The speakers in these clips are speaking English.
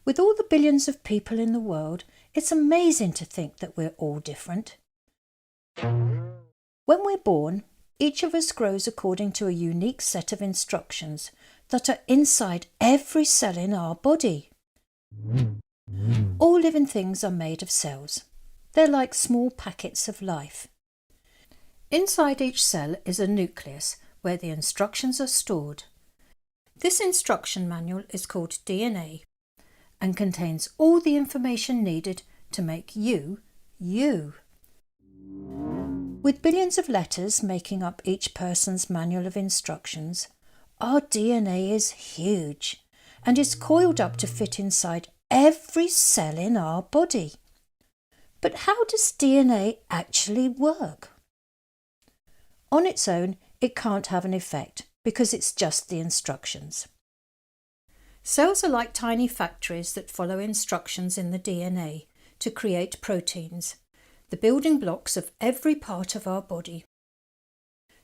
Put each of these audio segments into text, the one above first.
With all the billions of people in the world, it's amazing to think that we're all different. When we're born, each of us grows according to a unique set of instructions that are inside every cell in our body. All living things are made of cells. They're like small packets of life. Inside each cell is a nucleus where the instructions are stored. This instruction manual is called DNA and contains all the information needed to make you, you. With billions of letters making up each person's manual of instructions, our DNA is huge and is coiled up to fit inside every cell in our body. But how does DNA actually work? On its own, it can't have an effect because it's just the instructions. Cells are like tiny factories that follow instructions in the DNA to create proteins, the building blocks of every part of our body.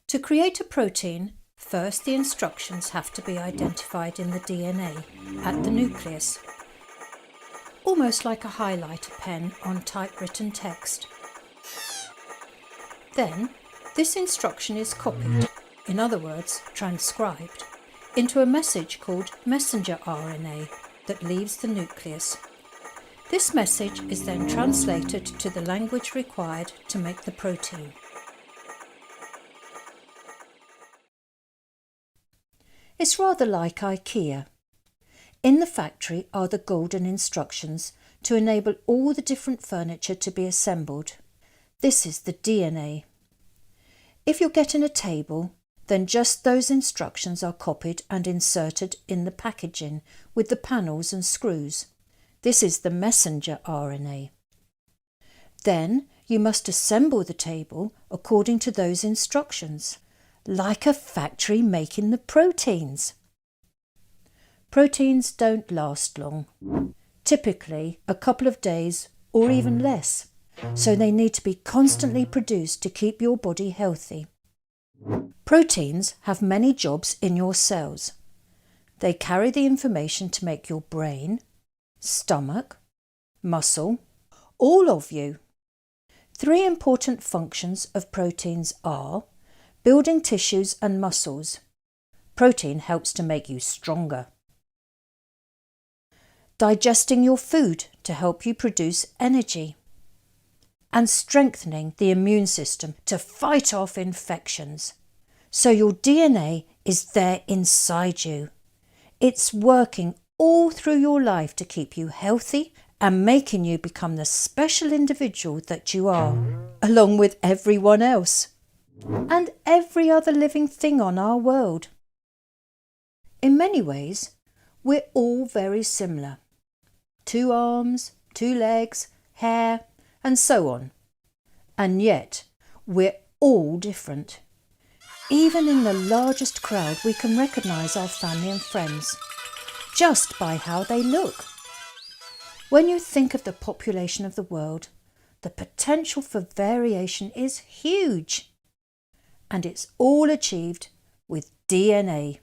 To create a protein, first the instructions have to be identified in the DNA at the nucleus, almost like a highlighter pen on typewritten text. Then, this instruction is copied, in other words, transcribed, into a message called messenger RNA that leaves the nucleus. This message is then translated to the language required to make the protein. It's rather like IKEA. In the factory are the golden instructions to enable all the different furniture to be assembled. This is the DNA. If you're getting a table, then just those instructions are copied and inserted in the packaging with the panels and screws. This is the messenger RNA. Then you must assemble the table according to those instructions, like a factory making the proteins. Proteins don't last long, typically a couple of days or even less, so they need to be constantly produced to keep your body healthy. Proteins have many jobs in your cells. They carry the information to make your brain, stomach, muscle, all of you. 3 important functions of proteins are building tissues and muscles. Protein helps to make you stronger. Digesting your food to help you produce energy. And strengthening the immune system to fight off infections. So your DNA is there inside you. It's working all through your life to keep you healthy and making you become the special individual that you are, along with everyone else and every other living thing on our world. In many ways, we're all very similar. 2 arms, 2 legs, hair, and so on. And yet, we're all different. Even in the largest crowd, we can recognise our family and friends, just by how they look. When you think of the population of the world, the potential for variation is huge. And it's all achieved with DNA.